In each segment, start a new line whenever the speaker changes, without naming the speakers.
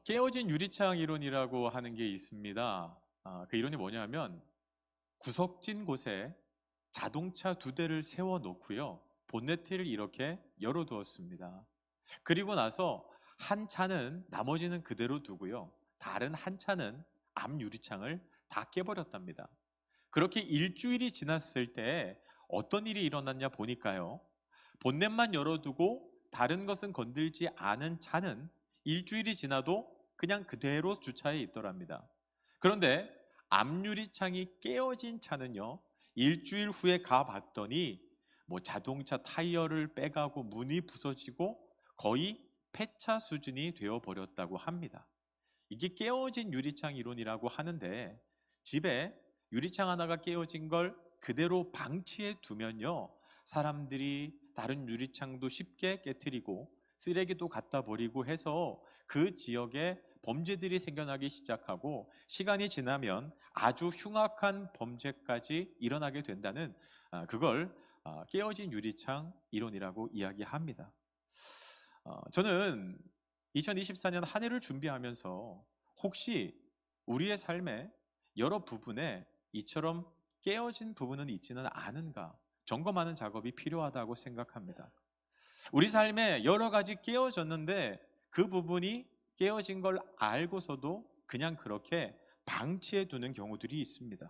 깨어진 유리창 이론이라고 하는 게 있습니다. 그 이론이 뭐냐면 구석진 곳에 자동차 두 대를 세워 놓고요. 본네트를 이렇게 열어 두었습니다. 그리고 나서 한 차는 나머지는 그대로 두고요. 다른 한 차는 앞 유리창을 다 깨버렸답니다. 그렇게 일주일이 지났을 때 어떤 일이 일어났냐 보니까요. 본넷만 열어두고 다른 것은 건들지 않은 차는 일주일이 지나도 그냥 그대로 주차해 있더랍니다. 그런데 앞유리창이 깨어진 차는요, 일주일 후에 가봤더니 뭐 자동차 타이어를 빼가고 문이 부서지고 거의 폐차 수준이 되어 버렸다고 합니다. 이게 깨어진 유리창 이론이라고 하는데, 집에 유리창 하나가 깨어진 걸 그대로 방치해 두면요, 사람들이 다른 유리창도 쉽게 깨트리고 쓰레기도 갖다 버리고 해서 그 지역에 범죄들이 생겨나기 시작하고, 시간이 지나면 아주 흉악한 범죄까지 일어나게 된다는, 그걸 깨어진 유리창 이론이라고 이야기합니다. 저는 2024년 한 해를 준비하면서 혹시 우리의 삶에 여러 부분에 이처럼 깨어진 부분은 있지는 않은가 점검하는 작업이 필요하다고 생각합니다. 우리 삶에 여러 가지 깨어졌는데 그 부분이 깨어진 걸 알고서도 그냥 그렇게 방치해 두는 경우들이 있습니다.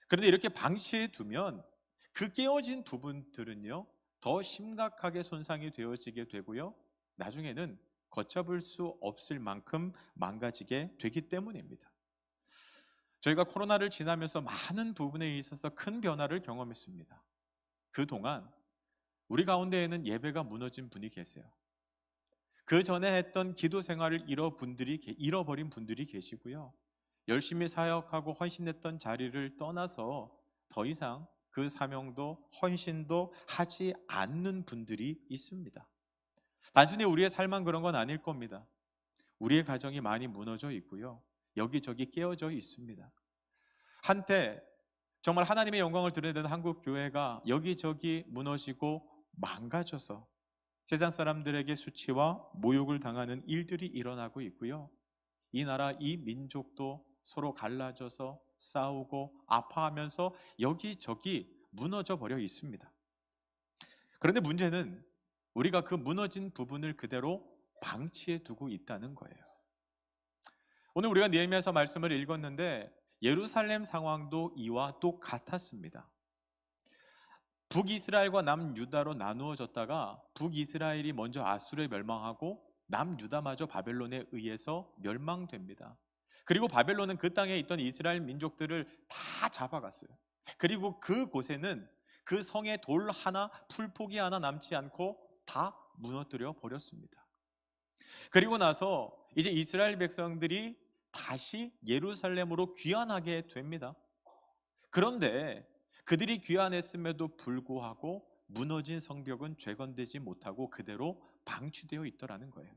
그런데 이렇게 방치해 두면 그 깨어진 부분들은요, 더 심각하게 손상이 되어지게 되고요, 나중에는 걷잡을 수 없을 만큼 망가지게 되기 때문입니다. 저희가 코로나를 지나면서 많은 부분에 있어서 큰 변화를 경험했습니다. 그동안 우리 가운데에는 예배가 무너진 분이 계세요. 그 전에 했던 기도 생활을 잃어버린 분들이 계시고요. 열심히 사역하고 헌신했던 자리를 떠나서 더 이상 그 사명도 헌신도 하지 않는 분들이 있습니다. 단순히 우리의 삶만 그런 건 아닐 겁니다. 우리의 가정이 많이 무너져 있고요. 여기저기 깨어져 있습니다. 한때 정말 하나님의 영광을 드러내던 한국 교회가 여기저기 무너지고 망가져서 세상 사람들에게 수치와 모욕을 당하는 일들이 일어나고 있고요. 이 나라, 이 민족도 서로 갈라져서 싸우고 아파하면서 여기저기 무너져 버려 있습니다. 그런데 문제는 우리가 그 무너진 부분을 그대로 방치해 두고 있다는 거예요. 오늘 우리가 느헤미야서 말씀을 읽었는데 예루살렘 상황도 이와 똑같았습니다. 북이스라엘과 남유다로 나누어졌다가 북이스라엘이 먼저 아수르에 멸망하고 남유다마저 바벨론에 의해서 멸망됩니다. 그리고 바벨론은 그 땅에 있던 이스라엘 민족들을 다 잡아갔어요. 그리고 그곳에는 그 성에 돌 하나, 풀포기 하나 남지 않고 다 무너뜨려 버렸습니다. 그리고 나서 이제 이스라엘 백성들이 다시 예루살렘으로 귀환하게 됩니다. 그런데 그들이 귀환했음에도 불구하고 무너진 성벽은 재건되지 못하고 그대로 방치되어 있더라는 거예요.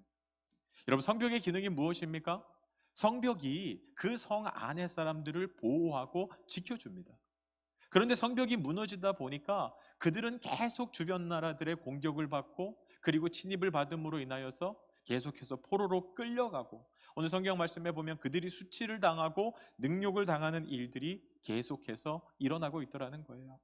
여러분, 성벽의 기능이 무엇입니까? 성벽이 그 성 안의 사람들을 보호하고 지켜줍니다. 그런데 성벽이 무너지다 보니까 그들은 계속 주변 나라들의 공격을 받고 그리고 침입을 받음으로 인하여서 계속해서 포로로 끌려가고, 오늘 성경 말씀에 보면 그들이 수치를 당하고 능욕을 당하는 일들이 계속해서 일어나고 있더라는 거예요.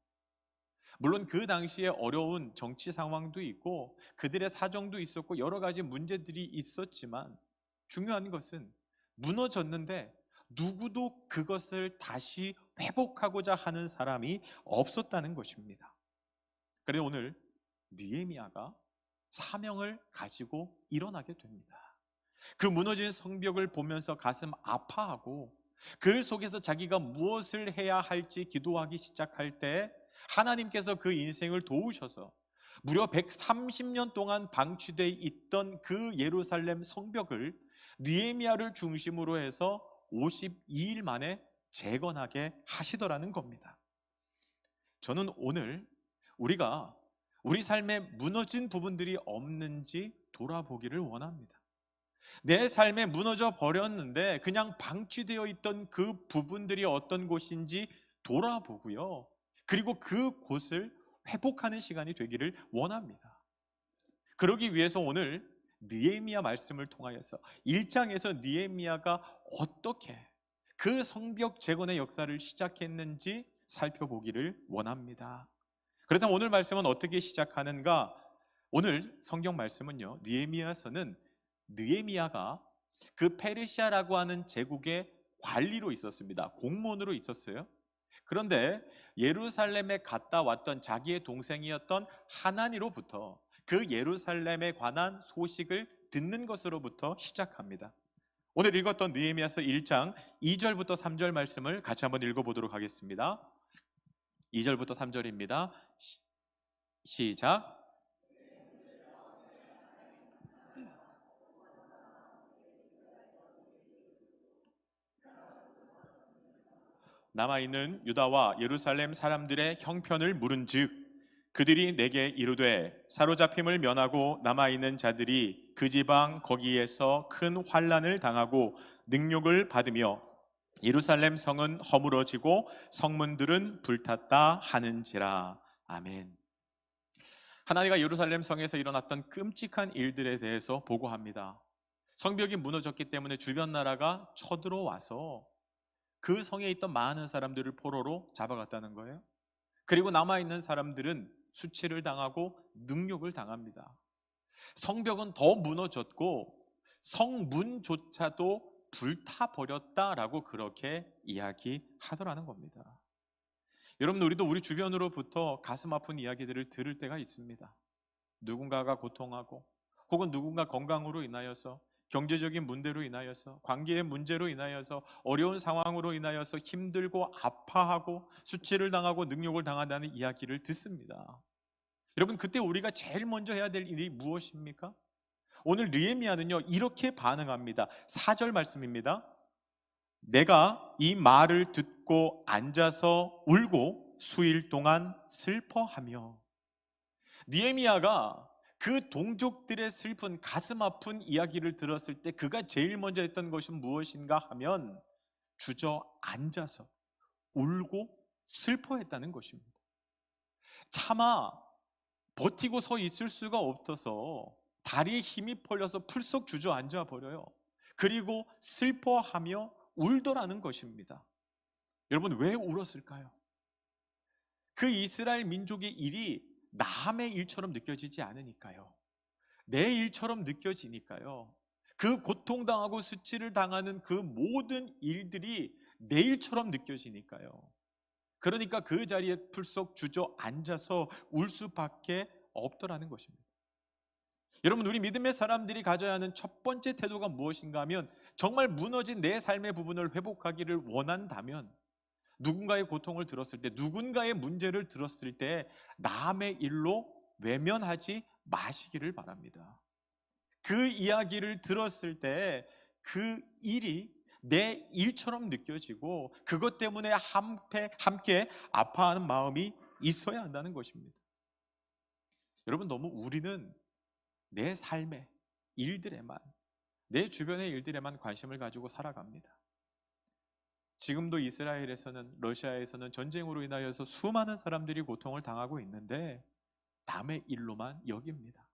물론 그 당시에 어려운 정치 상황도 있고 그들의 사정도 있었고 여러 가지 문제들이 있었지만, 중요한 것은 무너졌는데 누구도 그것을 다시 회복하고자 하는 사람이 없었다는 것입니다. 그런데 오늘 느헤미야가 사명을 가지고 일어나게 됩니다. 그 무너진 성벽을 보면서 가슴 아파하고 그 속에서 자기가 무엇을 해야 할지 기도하기 시작할 때 하나님께서 그 인생을 도우셔서 무려 130년 동안 방치되어 있던 그 예루살렘 성벽을 느헤미야를 중심으로 해서 52일 만에 재건하게 하시더라는 겁니다. 저는 오늘 우리가 우리 삶에 무너진 부분들이 없는지 돌아보기를 원합니다. 내 삶에 무너져 버렸는데 그냥 방치되어 있던 그 부분들이 어떤 곳인지 돌아보고요. 그리고 그 곳을 회복하는 시간이 되기를 원합니다. 그러기 위해서 오늘 느헤미야 말씀을 통하여서 1장에서 느헤미야가 어떻게 그 성벽 재건의 역사를 시작했는지 살펴보기를 원합니다. 그렇다면 오늘 말씀은 어떻게 시작하는가? 오늘 성경 말씀은요, 느헤미야서는 느헤미야가 그 페르시아라고 하는 제국의 관리로 있었습니다. 공무원으로 있었어요. 그런데 예루살렘에 갔다 왔던 자기의 동생이었던 하나니로부터 그 예루살렘에 관한 소식을 듣는 것으로부터 시작합니다. 오늘 읽었던 느헤미야서 1장 2절부터 3절 말씀을 같이 한번 읽어보도록 하겠습니다. 2절부터 3절입니다. 시작. 남아있는 유다와 예루살렘 사람들의 형편을 물은즉 그들이 내게 이르되 사로잡힘을 면하고 남아있는 자들이 그 지방 거기에서 큰 환난을 당하고 능욕을 받으며 예루살렘 성은 허물어지고 성문들은 불탔다 하는지라. 아멘. 하나님가 예루살렘 성에서 일어났던 끔찍한 일들에 대해서 보고합니다. 성벽이 무너졌기 때문에 주변 나라가 쳐들어와서 그 성에 있던 많은 사람들을 포로로 잡아갔다는 거예요. 그리고 남아있는 사람들은 수치를 당하고 능욕을 당합니다. 성벽은 더 무너졌고 성문조차도 불타버렸다라고 그렇게 이야기하더라는 겁니다. 여러분, 우리도 우리 주변으로부터 가슴 아픈 이야기들을 들을 때가 있습니다. 누군가가 고통하고 혹은 누군가 건강으로 인하여서 경제적인 문제로 인하여서 관계의 문제로 인하여서 어려운 상황으로 인하여서 힘들고 아파하고 수치를 당하고 능욕을 당한다는 이야기를 듣습니다. 여러분, 그때 우리가 제일 먼저 해야 될 일이 무엇입니까? 오늘 느헤미야는요 이렇게 반응합니다. 4절 말씀입니다. 내가 이 말을 듣고 앉아서 울고 수일 동안 슬퍼하며. 느헤미야가 그 동족들의 슬픈 가슴 아픈 이야기를 들었을 때 그가 제일 먼저 했던 것은 무엇인가 하면 주저앉아서 울고 슬퍼했다는 것입니다. 차마 버티고 서 있을 수가 없어서 다리에 힘이 풀려서 풀썩 주저앉아 버려요. 그리고 슬퍼하며 울더라는 것입니다. 여러분, 왜 울었을까요? 그 이스라엘 민족의 일이 남의 일처럼 느껴지지 않으니까요. 내 일처럼 느껴지니까요. 그 고통당하고 수치를 당하는 그 모든 일들이 내 일처럼 느껴지니까요. 그러니까 그 자리에 풀썩 주저앉아서 울 수밖에 없더라는 것입니다. 여러분, 우리 믿음의 사람들이 가져야 하는 첫 번째 태도가 무엇인가 하면 정말 무너진 내 삶의 부분을 회복하기를 원한다면 누군가의 고통을 들었을 때, 누군가의 문제를 들었을 때 남의 일로 외면하지 마시기를 바랍니다. 그 이야기를 들었을 때 그 일이 내 일처럼 느껴지고 그것 때문에 함께 아파하는 마음이 있어야 한다는 것입니다. 여러분, 너무 우리는 내 삶의 일들에만, 내 주변의 일들에만 관심을 가지고 살아갑니다. 지금도 이스라엘에서는, 러시아에서는 전쟁으로 인하여서 수많은 사람들이 고통을 당하고 있는데 남의 일로만 여깁니다.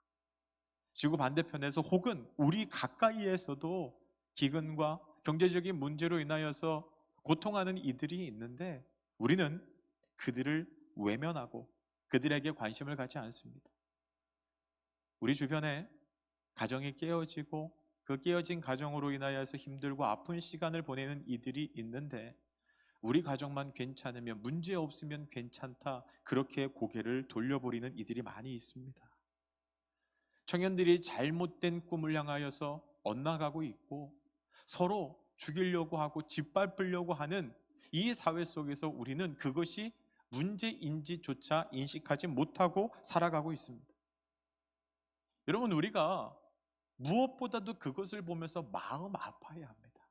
지구 반대편에서 혹은 우리 가까이에서도 기근과 경제적인 문제로 인하여서 고통하는 이들이 있는데 우리는 그들을 외면하고 그들에게 관심을 갖지 않습니다. 우리 주변에 가정이 깨어지고 그 깨어진 가정으로 인하여서 힘들고 아픈 시간을 보내는 이들이 있는데 우리 가정만 괜찮으면, 문제 없으면 괜찮다, 그렇게 고개를 돌려버리는 이들이 많이 있습니다. 청년들이 잘못된 꿈을 향하여서 엇나가고 있고 서로 죽이려고 하고 짓밟으려고 하는 이 사회 속에서 우리는 그것이 문제인지조차 인식하지 못하고 살아가고 있습니다. 여러분, 우리가 무엇보다도 그것을 보면서 마음 아파해야 합니다.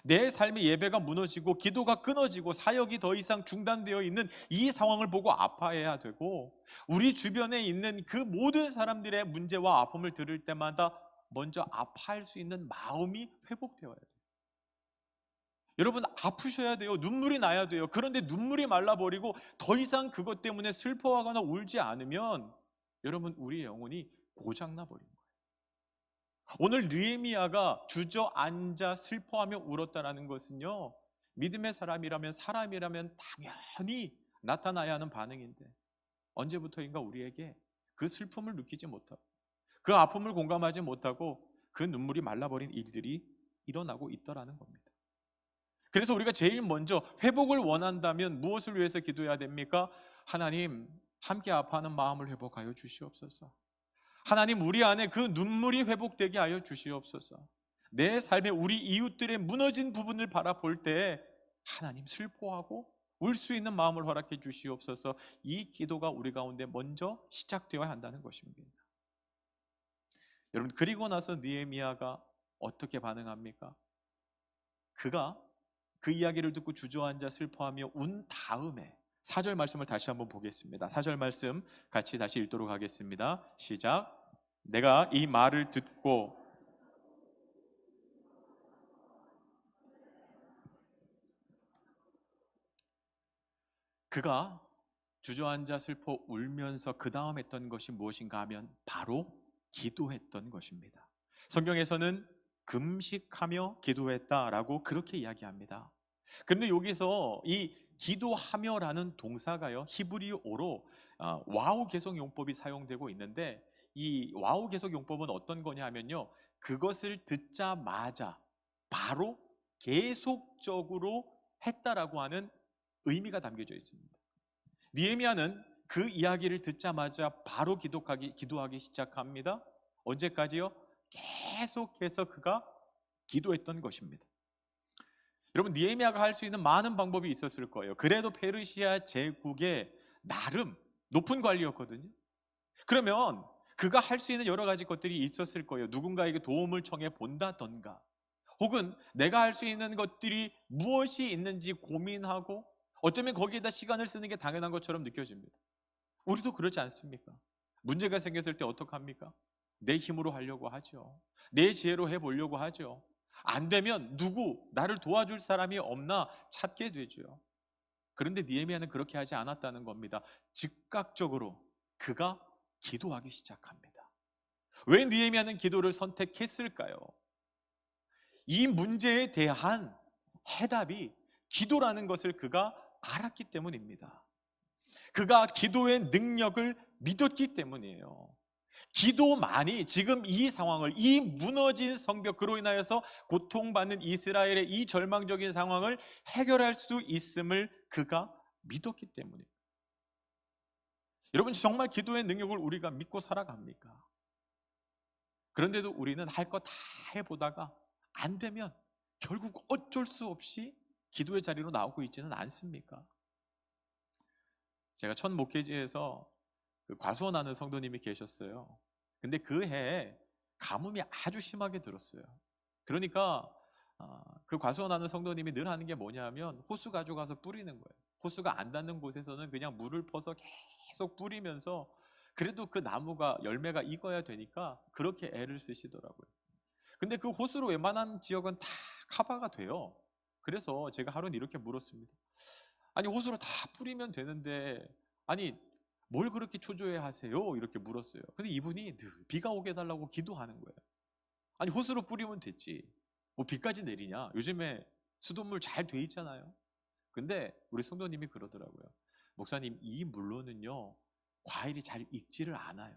내 삶의 예배가 무너지고 기도가 끊어지고 사역이 더 이상 중단되어 있는 이 상황을 보고 아파해야 되고, 우리 주변에 있는 그 모든 사람들의 문제와 아픔을 들을 때마다 먼저 아파할 수 있는 마음이 회복되어야 돼요. 여러분, 아프셔야 돼요. 눈물이 나야 돼요. 그런데 눈물이 말라버리고 더 이상 그것 때문에 슬퍼하거나 울지 않으면 여러분, 우리의 영혼이 고장나 버린 거예요. 오늘 느헤미야가 주저앉아 슬퍼하며 울었다라는 것은요, 믿음의 사람이라면 당연히 나타나야 하는 반응인데, 언제부터인가 우리에게 그 슬픔을 느끼지 못하고 그 아픔을 공감하지 못하고 그 눈물이 말라버린 일들이 일어나고 있더라는 겁니다. 그래서 우리가 제일 먼저 회복을 원한다면 무엇을 위해서 기도해야 됩니까? 하나님, 함께 아파하는 마음을 회복하여 주시옵소서. 하나님, 우리 안에 그 눈물이 회복되게 하여 주시옵소서. 내 삶에 우리 이웃들의 무너진 부분을 바라볼 때 하나님, 슬퍼하고 울 수 있는 마음을 허락해 주시옵소서. 이 기도가 우리 가운데 먼저 시작되어야 한다는 것입니다. 여러분, 그리고 나서 느헤미야가 어떻게 반응합니까? 그가 그 이야기를 듣고 주저앉아 슬퍼하며 운 다음에 4절 말씀을 다시 한번 보겠습니다. 4절 말씀 같이 다시 읽도록 하겠습니다. 시작. 내가 이 말을 듣고 그가 주저앉아 슬퍼 울면서 그 다음 했던 것이 무엇인가 하면 바로 기도했던 것입니다. 성경에서는 금식하며 기도했다라고 그렇게 이야기합니다. 근데 여기서 이 기도하며라는 동사가요, 히브리어로 와우 계속 용법이 사용되고 있는데, 이 와우 계속 용법은 어떤 거냐 하면요, 그것을 듣자마자 바로 계속적으로 했다라고 하는 의미가 담겨져 있습니다. 느헤미야는 그 이야기를 듣자마자 바로 기도하기 시작합니다. 언제까지요? 계속해서 그가 기도했던 것입니다. 여러분, 느헤미야가 할 수 있는 많은 방법이 있었을 거예요. 그래도 페르시아 제국의 나름 높은 관리였거든요. 그러면 그가 할 수 있는 여러 가지 것들이 있었을 거예요. 누군가에게 도움을 청해 본다던가, 혹은 내가 할 수 있는 것들이 무엇이 있는지 고민하고, 어쩌면 거기에다 시간을 쓰는 게 당연한 것처럼 느껴집니다. 우리도 그렇지 않습니까? 문제가 생겼을 때 어떡합니까? 내 힘으로 하려고 하죠. 내 지혜로 해보려고 하죠. 안 되면 나를 도와줄 사람이 없나 찾게 되죠. 그런데 느헤미야는 그렇게 하지 않았다는 겁니다. 즉각적으로 그가 기도하기 시작합니다. 왜 느헤미야는 기도를 선택했을까요? 이 문제에 대한 해답이 기도라는 것을 그가 알았기 때문입니다. 그가 기도의 능력을 믿었기 때문이에요. 기도만이 지금 이 상황을, 이 무너진 성벽, 그로 인하여서 고통받는 이스라엘의 이 절망적인 상황을 해결할 수 있음을 그가 믿었기 때문입니다. 여러분, 정말 기도의 능력을 우리가 믿고 살아갑니까? 그런데도 우리는 할 거 다 해보다가 안 되면 결국 어쩔 수 없이 기도의 자리로 나오고 있지는 않습니까? 제가 첫 목회지에서 과수원하는 성도님이 계셨어요. 근데 그 해에 가뭄이 아주 심하게 들었어요. 그러니까 그 과수원하는 성도님이 늘 하는 게 뭐냐면 호수 가져가서 뿌리는 거예요. 호수가 안 닿는 곳에서는 그냥 물을 퍼서 계속 뿌리면서, 그래도 그 나무가 열매가 익어야 되니까 그렇게 애를 쓰시더라고요. 근데 그 호수로 웬만한 지역은 다 커버가 돼요. 그래서 제가 하루는 이렇게 물었습니다. 아니, 호수로 다 뿌리면 되는데, 아니 뭘 그렇게 초조해 하세요? 이렇게 물었어요. 근데 이분이 늘 비가 오게 해달라고 기도하는 거예요. 아니, 호수로 뿌리면 됐지, 뭐 비까지 내리냐, 요즘에 수돗물 잘 돼 있잖아요. 근데 우리 성도님이 그러더라고요. 목사님, 이 물로는요 과일이 잘 익지를 않아요.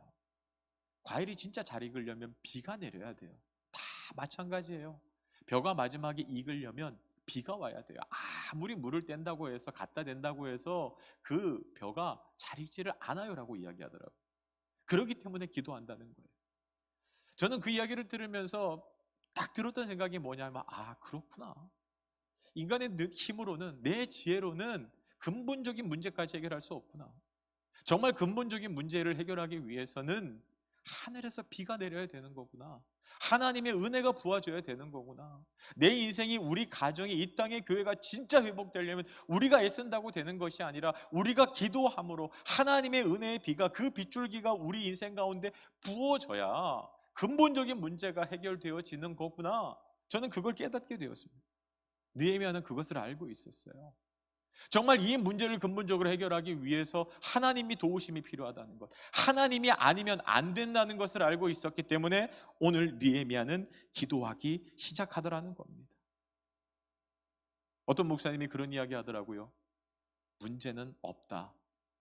과일이 진짜 잘 익으려면 비가 내려야 돼요. 다 마찬가지예요. 벼가 마지막에 익으려면 비가 와야 돼요. 아무리 물을 뗀다고 해서 갖다 댄다고 해서 그 벼가 잘 익지를 않아요라고 이야기하더라고요. 그렇기 때문에 기도한다는 거예요. 저는 그 이야기를 들으면서 딱 들었던 생각이 뭐냐면, 그렇구나. 인간의 힘으로는, 내 지혜로는 근본적인 문제까지 해결할 수 없구나. 정말 근본적인 문제를 해결하기 위해서는 하늘에서 비가 내려야 되는 거구나. 하나님의 은혜가 부어져야 되는 거구나. 내 인생이, 우리 가정이, 이 땅의 교회가 진짜 회복되려면 우리가 애쓴다고 되는 것이 아니라 우리가 기도함으로 하나님의 은혜의 비가, 그 빗줄기가 우리 인생 가운데 부어져야 근본적인 문제가 해결되어지는 거구나. 저는 그걸 깨닫게 되었습니다. 느헤미야는 그것을 알고 있었어요. 정말 이 문제를 근본적으로 해결하기 위해서 하나님이 도우심이 필요하다는 것, 하나님이 아니면 안 된다는 것을 알고 있었기 때문에 오늘 느헤미야는 기도하기 시작하더라는 겁니다. 어떤 목사님이 그런 이야기 하더라고요. 문제는 없다.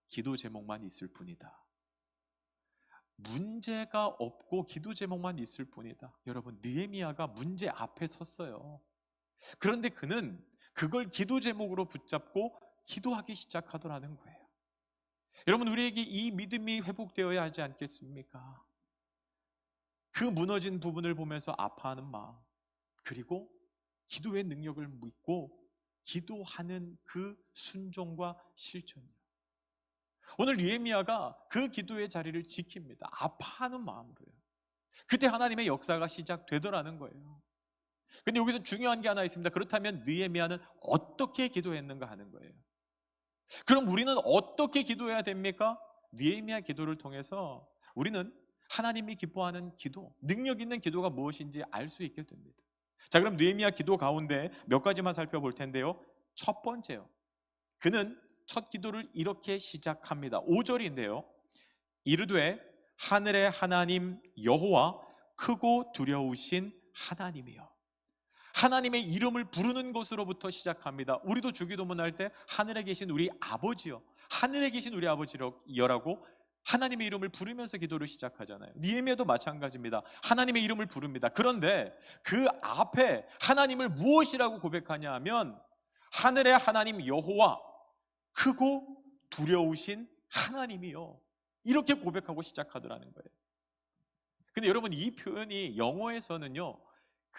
기도 제목만 있을 뿐이다. 문제가 없고 기도 제목만 있을 뿐이다. 여러분, 느헤미야가 문제 앞에 섰어요. 그런데 그는 그걸 기도 제목으로 붙잡고 기도하기 시작하더라는 거예요. 여러분, 우리에게 이 믿음이 회복되어야 하지 않겠습니까? 그 무너진 부분을 보면서 아파하는 마음, 그리고 기도의 능력을 믿고 기도하는 그 순종과 실천이요. 오늘 느헤미야가 그 기도의 자리를 지킵니다. 아파하는 마음으로요. 그때 하나님의 역사가 시작되더라는 거예요. 근데 여기서 중요한 게 하나 있습니다. 그렇다면 느헤미야는 어떻게 기도했는가 하는 거예요. 그럼 우리는 어떻게 기도해야 됩니까? 느헤미야 기도를 통해서 우리는 하나님이 기뻐하는 기도, 능력 있는 기도가 무엇인지 알 수 있게 됩니다. 자, 그럼 느헤미야 기도 가운데 몇 가지만 살펴볼 텐데요. 첫 번째요. 그는 첫 기도를 이렇게 시작합니다. 5절인데요. 이르되 하늘의 하나님 여호와 크고 두려우신 하나님이여. 하나님의 이름을 부르는 것으로부터 시작합니다. 우리도 주기도문 할 때 하늘에 계신 우리 아버지여, 하늘에 계신 우리 아버지여라고 하나님의 이름을 부르면서 기도를 시작하잖아요. 느헤미야도 마찬가지입니다. 하나님의 이름을 부릅니다. 그런데 그 앞에 하나님을 무엇이라고 고백하냐 하면 하늘의 하나님 여호와 크고 두려우신 하나님이요, 이렇게 고백하고 시작하더라는 거예요. 근데 여러분, 이 표현이 영어에서는요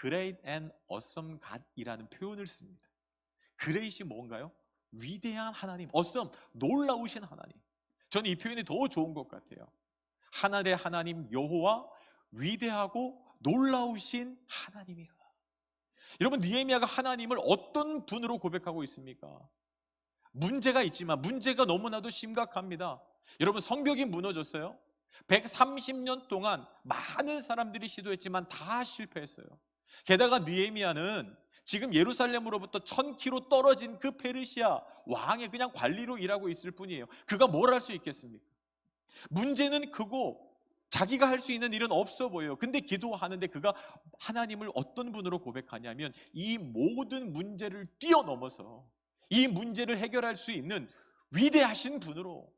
Great and awesome God이라는 표현을 씁니다. Great이 뭔가요? 위대한 하나님, awesome, 놀라우신 하나님. 저는 이 표현이 더 좋은 것 같아요. 하늘의 하나님 여호와 위대하고 놀라우신 하나님이야. 여러분, 느헤미야가 하나님을 어떤 분으로 고백하고 있습니까? 문제가 있지만 문제가 너무나도 심각합니다. 여러분, 성벽이 무너졌어요. 130년 동안 많은 사람들이 시도했지만 다 실패했어요. 게다가 느헤미야는 지금 예루살렘으로부터 1000km 떨어진 그 페르시아 왕의 그냥 관리로 일하고 있을 뿐이에요. 그가 뭘 할 수 있겠습니까? 문제는 크고 자기가 할 수 있는 일은 없어 보여요. 근데 기도하는데 그가 하나님을 어떤 분으로 고백하냐면 이 모든 문제를 뛰어넘어서 이 문제를 해결할 수 있는 위대하신 분으로,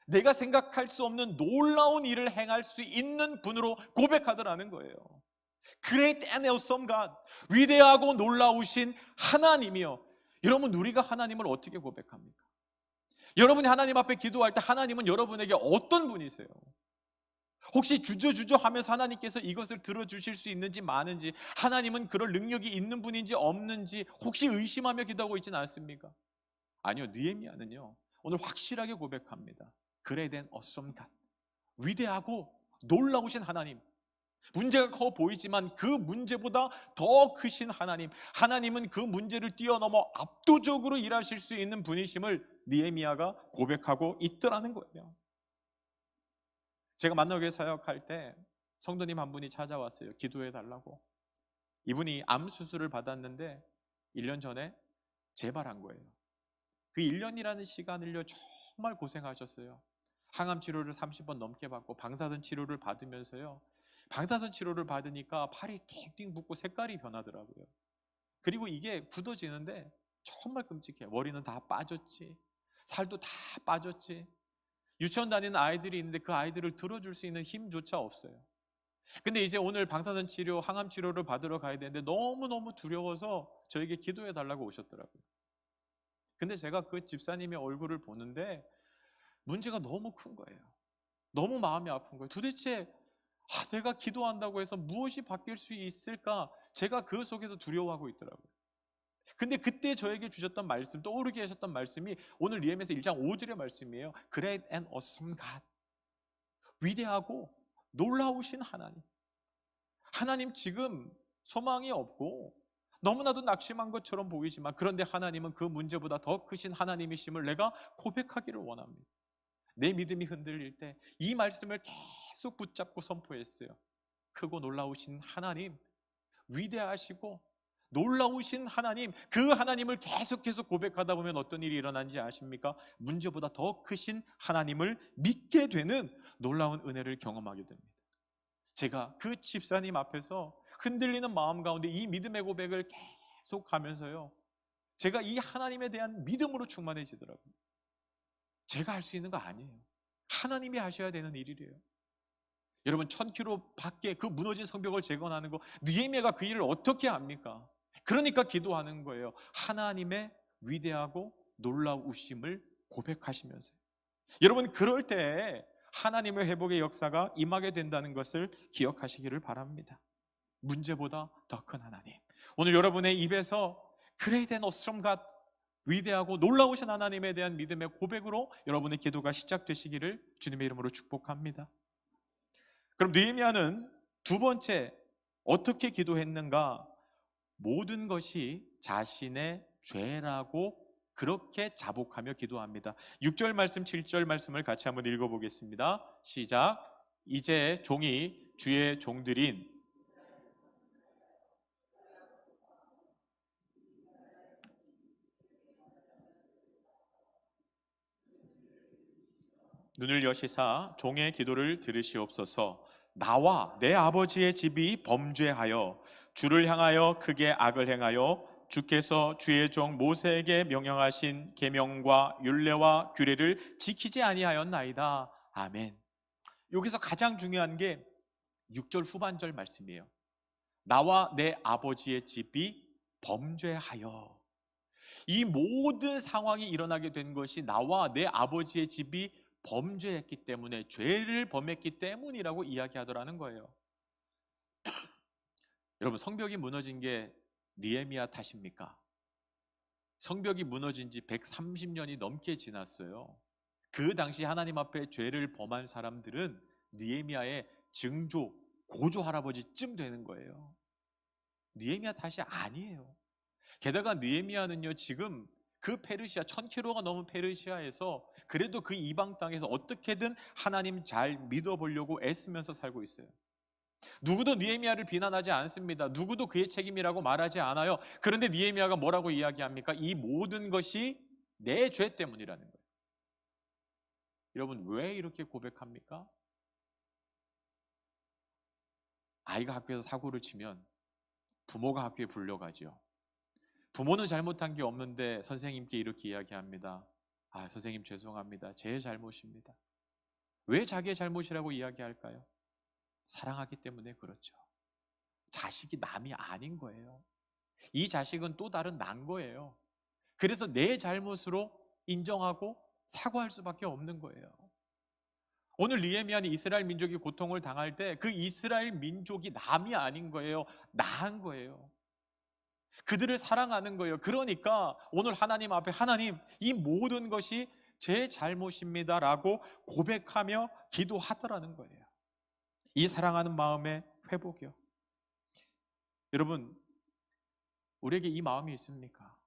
내가 생각할 수 없는 놀라운 일을 행할 수 있는 분으로 고백하더라는 거예요. Great and awesome God, 위대하고 놀라우신 하나님이요. 여러분, 우리가 하나님을 어떻게 고백합니까? 여러분이 하나님 앞에 기도할 때 하나님은 여러분에게 어떤 분이세요? 혹시 주저주저 하면서 하나님께서 이것을 들어주실 수 있는지 마는지, 하나님은 그럴 능력이 있는 분인지 없는지 혹시 의심하며 기도하고 있지는 않습니까? 아니요, 느헤미야는요 오늘 확실하게 고백합니다. Great and awesome God, 위대하고 놀라우신 하나님. 문제가 커 보이지만 그 문제보다 더 크신 하나님, 하나님은 그 문제를 뛰어넘어 압도적으로 일하실 수 있는 분이심을 느헤미야가 고백하고 있더라는 거예요. 제가 만나교회 사역할 때 성도님 한 분이 찾아왔어요. 기도해 달라고. 이분이 암 수술을 받았는데 1년 전에 재발한 거예요. 그 1년이라는 시간을요 정말 고생하셨어요. 항암 치료를 30번 넘게 받고 방사선 치료를 받으면서요, 방사선 치료를 받으니까 팔이 띵띵 붓고 색깔이 변하더라고요. 그리고 이게 굳어지는데 정말 끔찍해요. 머리는 다 빠졌지, 살도 다 빠졌지. 유치원 다니는 아이들이 있는데 그 아이들을 들어줄 수 있는 힘조차 없어요. 근데 이제 오늘 방사선 치료, 항암 치료를 받으러 가야 되는데 너무너무 두려워서 저에게 기도해 달라고 오셨더라고요. 근데 제가 그 집사님의 얼굴을 보는데 문제가 너무 큰 거예요. 너무 마음이 아픈 거예요. 도대체 내가 기도한다고 해서 무엇이 바뀔 수 있을까? 제가 그 속에서 두려워하고 있더라고요. 근데 그때 저에게 주셨던 말씀, 떠오르게 하셨던 말씀이 오늘 느헤미야서 1장 5절의 말씀이에요. Great and awesome God, 위대하고 놀라우신 하나님. 하나님, 지금 소망이 없고 너무나도 낙심한 것처럼 보이지만 그런데 하나님은 그 문제보다 더 크신 하나님이심을 내가 고백하기를 원합니다. 내 믿음이 흔들릴 때 이 말씀을 계속 붙잡고 선포했어요. 크고 놀라우신 하나님, 위대하시고 놀라우신 하나님, 그 하나님을 계속해서 고백하다 보면 어떤 일이 일어나는지 아십니까? 문제보다 더 크신 하나님을 믿게 되는 놀라운 은혜를 경험하게 됩니다. 제가 그 집사님 앞에서 흔들리는 마음 가운데 이 믿음의 고백을 계속 하면서요, 제가 이 하나님에 대한 믿음으로 충만해지더라고요. 제가 할 수 있는 거 아니에요. 하나님이 하셔야 되는 일이래요. 여러분, 1000km 밖에 그 무너진 성벽을 재건하는 거, 느헤미야가 그 일을 어떻게 합니까? 그러니까 기도하는 거예요. 하나님의 위대하고 놀라우심을 고백하시면서요. 여러분, 그럴 때 하나님의 회복의 역사가 임하게 된다는 것을 기억하시기를 바랍니다. 문제보다 더 큰 하나님, 오늘 여러분의 입에서 Great and awesome God, 위대하고 놀라우신 하나님에 대한 믿음의 고백으로 여러분의 기도가 시작되시기를 주님의 이름으로 축복합니다. 그럼 느헤미야는 두 번째 어떻게 기도했는가? 모든 것이 자신의 죄라고 그렇게 자복하며 기도합니다. 6절 말씀, 7절 말씀을 같이 한번 읽어보겠습니다. 시작. 이제 종이 주의 종들인 눈을 여시사 종의 기도를 들으시옵소서. 나와 내 아버지의 집이 범죄하여 주를 향하여 크게 악을 행하여 주께서 주의 종 모세에게 명령하신 계명과 율례와 규례를 지키지 아니하였나이다. 아멘. 여기서 가장 중요한 게 6절 후반절 말씀이에요. 나와 내 아버지의 집이 범죄하여. 이 모든 상황이 일어나게 된 것이 나와 내 아버지의 집이 범죄했기 때문에, 죄를 범했기 때문이라고 이야기하더라는 거예요. 여러분, 성벽이 무너진 게 느헤미야 탓입니까? 성벽이 무너진 지 130년이 넘게 지났어요. 그 당시 하나님 앞에 죄를 범한 사람들은 느헤미야의 증조, 고조 할아버지쯤 되는 거예요. 느헤미야 탓이 아니에요. 게다가 느헤미야는요, 지금 그 페르시아 1000km가 넘은 페르시아에서 그래도 그 이방 땅에서 어떻게든 하나님 잘 믿어보려고 애쓰면서 살고 있어요. 누구도 느헤미야를 비난하지 않습니다. 누구도 그의 책임이라고 말하지 않아요. 그런데 느헤미야가 뭐라고 이야기합니까? 이 모든 것이 내 죄 때문이라는 거예요. 여러분, 왜 이렇게 고백합니까? 아이가 학교에서 사고를 치면 부모가 학교에 불려가죠. 부모는 잘못한 게 없는데 선생님께 이렇게 이야기합니다. 아, 선생님 죄송합니다. 제 잘못입니다. 왜 자기의 잘못이라고 이야기할까요? 사랑하기 때문에 그렇죠. 자식이 남이 아닌 거예요. 이 자식은 또 다른 난 거예요. 그래서 내 잘못으로 인정하고 사과할 수밖에 없는 거예요. 오늘 느헤미야는 이스라엘 민족이 고통을 당할 때 그 이스라엘 민족이 남이 아닌 거예요. 나한 거예요. 그들을 사랑하는 거예요. 그러니까 오늘 하나님 앞에, 하나님, 이 모든 것이 제 잘못입니다라고 고백하며 기도하더라는 거예요. 이 사랑하는 마음의 회복이요. 여러분, 우리에게 이 마음이 있습니까?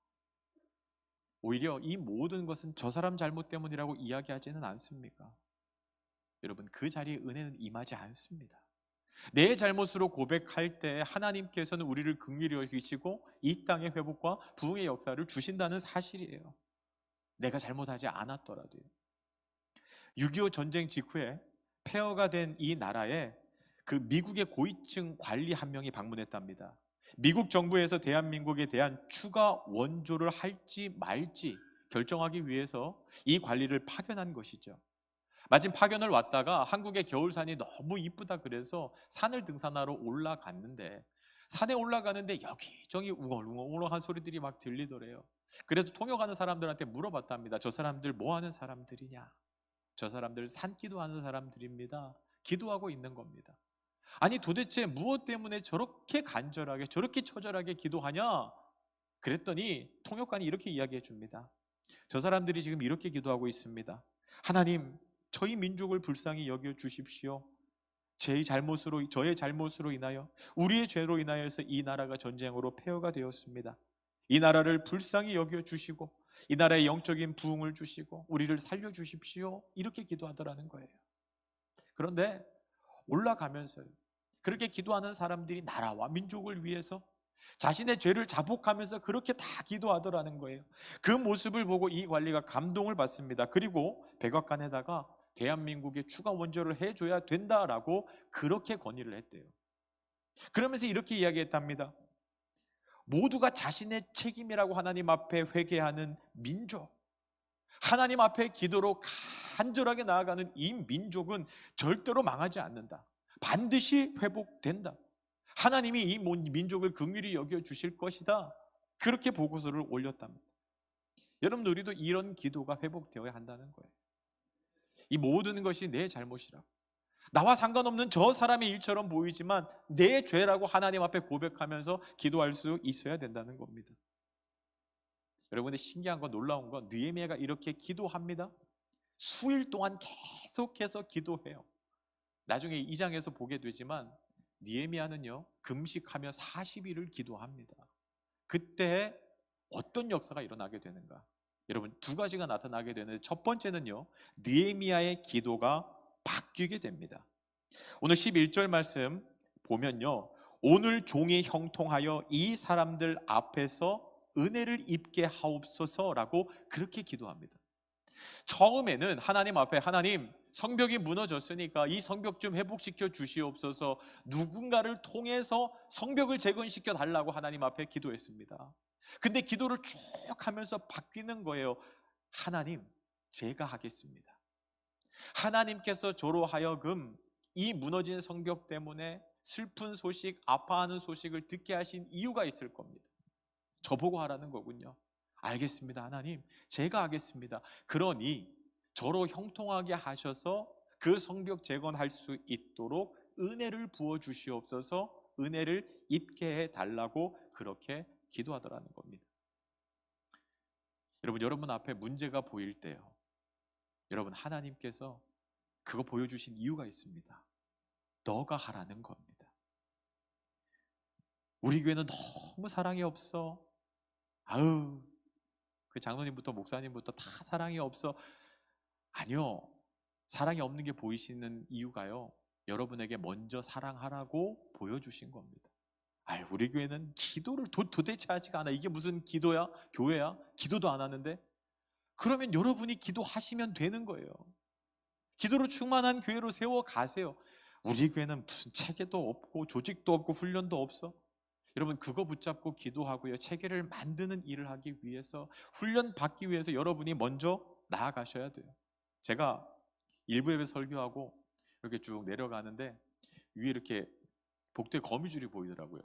오히려 이 모든 것은 저 사람 잘못 때문이라고 이야기하지는 않습니까? 여러분, 그 자리에 은혜는 임하지 않습니다. 내 잘못으로 고백할 때 하나님께서는 우리를 긍휼히 여기시고 이 땅의 회복과 부흥의 역사를 주신다는 사실이에요. 내가 잘못하지 않았더라도요. 6.25 전쟁 직후에 폐허가 된 이 나라에 그 미국의 고위층 관리 한 명이 방문했답니다. 미국 정부에서 대한민국에 대한 추가 원조를 할지 말지 결정하기 위해서 이 관리를 파견한 것이죠. 마침 파견을 왔다가 한국의 겨울산이 너무 이쁘다 그래서 산을 등산하러 올라갔는데, 산에 올라가는데 여기저기 웅얼웅얼한 소리들이 막 들리더래요. 그래도 통역하는 사람들한테 물어봤답니다. 저 사람들 뭐 하는 사람들이냐? 저 사람들 산기도하는 사람들입니다. 기도하고 있는 겁니다. 아니, 도대체 무엇 때문에 저렇게 간절하게, 저렇게 처절하게 기도하냐? 그랬더니 통역관이 이렇게 이야기해 줍니다. 저 사람들이 지금 이렇게 기도하고 있습니다. 하나님, 저희 민족을 불쌍히 여겨 주십시오. 저의 잘못으로 인하여, 우리의 죄로 인하여서 이 나라가 전쟁으로 폐허가 되었습니다. 이 나라를 불쌍히 여겨 주시고 이 나라의 영적인 부흥을 주시고 우리를 살려 주십시오. 이렇게 기도하더라는 거예요. 그런데 올라가면서요, 그렇게 기도하는 사람들이 나라와 민족을 위해서 자신의 죄를 자복하면서 그렇게 다 기도하더라는 거예요. 그 모습을 보고 이 관리가 감동을 받습니다. 그리고 백악관에다가 대한민국에 추가 원조를 해줘야 된다라고 그렇게 건의를 했대요. 그러면서 이렇게 이야기했답니다. 모두가 자신의 책임이라고 하나님 앞에 회개하는 민족, 하나님 앞에 기도로 간절하게 나아가는 이 민족은 절대로 망하지 않는다. 반드시 회복된다. 하나님이 이 민족을 긍휼히 여겨주실 것이다. 그렇게 보고서를 올렸답니다. 여러분, 우리도 이런 기도가 회복되어야 한다는 거예요. 이 모든 것이 내 잘못이라고, 나와 상관없는 저 사람의 일처럼 보이지만 내 죄라고 하나님 앞에 고백하면서 기도할 수 있어야 된다는 겁니다. 여러분의 신기한 건, 놀라운 건, 느헤미야가 이렇게 기도합니다. 수일 동안 계속해서 기도해요. 나중에 2장에서 보게 되지만 느헤미야는요, 금식하며 40일을 기도합니다. 그때 어떤 역사가 일어나게 되는가? 여러분, 두 가지가 나타나게 되는데, 첫 번째는요, 느헤미야의 기도가 바뀌게 됩니다. 오늘 11절 말씀 보면요, 오늘 종이 형통하여 이 사람들 앞에서 은혜를 입게 하옵소서라고 그렇게 기도합니다. 처음에는 하나님 앞에, 하나님, 성벽이 무너졌으니까 이 성벽 좀 회복시켜 주시옵소서, 누군가를 통해서 성벽을 재건시켜 달라고 하나님 앞에 기도했습니다. 근데 기도를 쭉 하면서 바뀌는 거예요. 하나님, 제가 하겠습니다. 하나님께서 저로 하여금 이 무너진 성벽 때문에 슬픈 소식, 아파하는 소식을 듣게 하신 이유가 있을 겁니다. 저보고 하라는 거군요. 알겠습니다, 하나님, 제가 하겠습니다. 그러니 저로 형통하게 하셔서 그 성벽 재건할 수 있도록 은혜를 부어 주시옵소서, 은혜를 입게 해달라고 그렇게 기도하더라는 겁니다. 여러분 앞에 문제가 보일 때요, 여러분, 하나님께서 그거 보여주신 이유가 있습니다. 너가 하라는 겁니다. 우리 교회는 너무 사랑이 없어. 아유, 그 장로님부터 목사님부터 다 사랑이 없어. 아니요, 사랑이 없는 게 보이시는 이유가요, 여러분에게 먼저 사랑하라고 보여주신 겁니다. 아유, 우리 교회는 기도를 도대체 하지가 않아. 이게 무슨 기도야? 교회야? 기도도 안 하는데? 그러면 여러분이 기도하시면 되는 거예요. 기도로 충만한 교회로 세워 가세요. 우리 교회는 무슨 체계도 없고 조직도 없고 훈련도 없어. 여러분, 그거 붙잡고 기도하고요, 체계를 만드는 일을 하기 위해서, 훈련 받기 위해서 여러분이 먼저 나아가셔야 돼요. 제가 일부 예배 설교하고 이렇게 쭉 내려가는데 위에 이렇게 복도에 거미줄이 보이더라고요.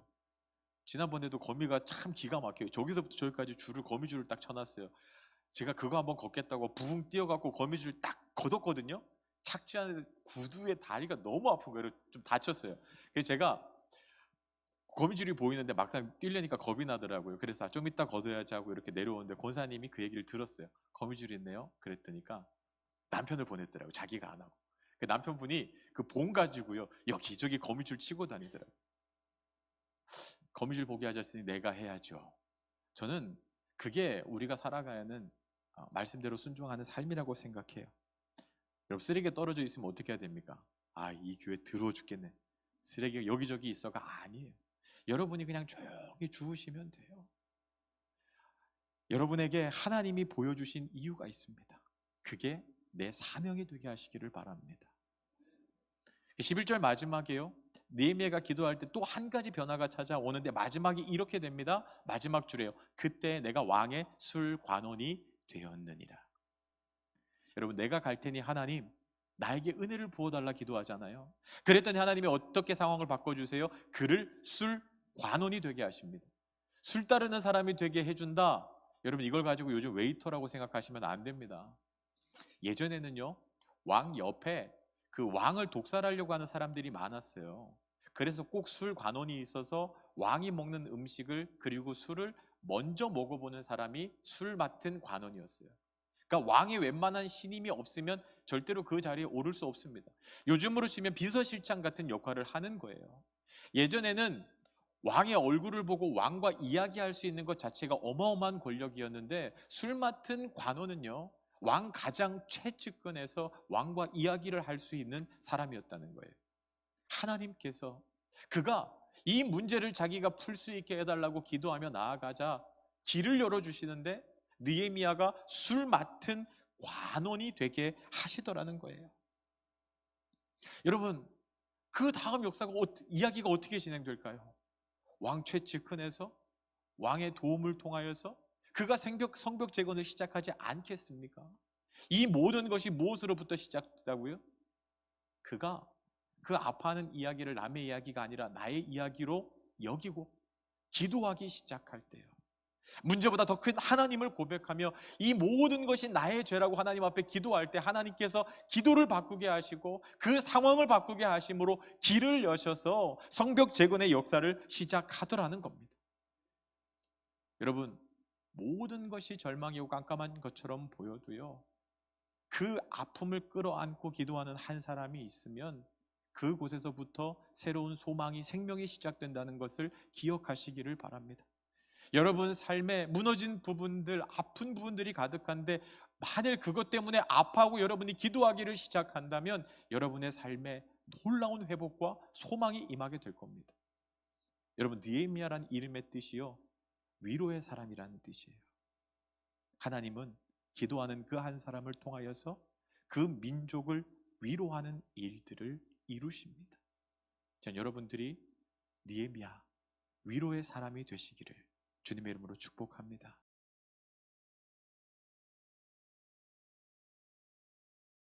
지난번에도 거미가 참 기가 막혀요. 저기서부터 저기까지 거미줄을 딱 쳐놨어요. 제가 그거 한번 걷겠다고 붕 뛰어갖고 거미줄 딱 걷었거든요. 착지하는데 구두에 다리가 너무 아픈 거예요. 좀 다쳤어요. 그래서 제가 거미줄이 보이는데 막상 뛰려니까 겁이 나더라고요. 그래서 좀 이따 걷어야지 하고 이렇게 내려오는데 권사님이 그 얘기를 들었어요. 거미줄이 있네요. 그랬더니까 남편을 보냈더라고요. 자기가 안 하고. 그 남편분이 그 봉 가지고요, 여기저기 거미줄 치고 다니더라고요. 거미줄 보게 하셨으니 내가 해야죠. 저는 그게 우리가 살아가야 하는 말씀대로 순종하는 삶이라고 생각해요. 여러분, 쓰레기가 떨어져 있으면 어떻게 해야 됩니까? 아, 이 교회 더러워 죽겠네. 쓰레기가 여기저기 있어가 아니에요. 여러분이 그냥 조용히 주우시면 돼요. 여러분에게 하나님이 보여주신 이유가 있습니다. 그게 내 사명이 되게 하시기를 바랍니다. 11절 마지막에요, 느헤미야가 기도할 때 또 한 가지 변화가 찾아오는데 마지막이 이렇게 됩니다. 마지막 줄에요, 그때 내가 왕의 술관원이 되었느니라. 여러분, 내가 갈 테니 하나님 나에게 은혜를 부어달라 기도하잖아요. 그랬더니 하나님이 어떻게 상황을 바꿔주세요? 그를 술관원이 되게 하십니다. 술 따르는 사람이 되게 해준다. 여러분, 이걸 가지고 요즘 웨이터라고 생각하시면 안 됩니다. 예전에는요, 왕 옆에 그 왕을 독살하려고 하는 사람들이 많았어요. 그래서 꼭 술관원이 있어서 왕이 먹는 음식을, 그리고 술을 먼저 먹어보는 사람이 술 맡은 관원이었어요. 그러니까 왕이 웬만한 신임이 없으면 절대로 그 자리에 오를 수 없습니다. 요즘으로 치면 비서실장 같은 역할을 하는 거예요. 예전에는 왕의 얼굴을 보고 왕과 이야기할 수 있는 것 자체가 어마어마한 권력이었는데, 술 맡은 관원은요, 왕 가장 최측근에서 왕과 이야기를 할 수 있는 사람이었다는 거예요. 하나님께서 그가 이 문제를 자기가 풀 수 있게 해달라고 기도하며 나아가자 길을 열어주시는데 느헤미야가 술 맡은 관원이 되게 하시더라는 거예요. 여러분, 그 다음 역사가 이야기가 어떻게 진행될까요? 왕 최측근에서 왕의 도움을 통하여서 그가 성벽 재건을 시작하지 않겠습니까? 이 모든 것이 무엇으로부터 시작됐다고요? 그가 그 아파하는 이야기를 남의 이야기가 아니라 나의 이야기로 여기고 기도하기 시작할 때요, 문제보다 더 큰 하나님을 고백하며 이 모든 것이 나의 죄라고 하나님 앞에 기도할 때 하나님께서 기도를 바꾸게 하시고 그 상황을 바꾸게 하심으로 길을 여셔서 성벽 재건의 역사를 시작하더라는 겁니다. 여러분, 모든 것이 절망이고 깜깜한 것처럼 보여도요, 그 아픔을 끌어안고 기도하는 한 사람이 있으면 그곳에서부터 새로운 소망이, 생명이 시작된다는 것을 기억하시기를 바랍니다. 여러분 삶에 무너진 부분들, 아픈 부분들이 가득한데 만일 그것 때문에 아파하고 여러분이 기도하기를 시작한다면 여러분의 삶에 놀라운 회복과 소망이 임하게 될 겁니다. 여러분, 느헤미야란 이름의 뜻이요, 위로의 사람이라는 뜻이에요. 하나님은 기도하는 그 한 사람을 통하여서 그 민족을 위로하는 일들을 이루십니다. 전 여러분들이 느헤미야, 위로의 사람이 되시기를 주님의 이름으로 축복합니다.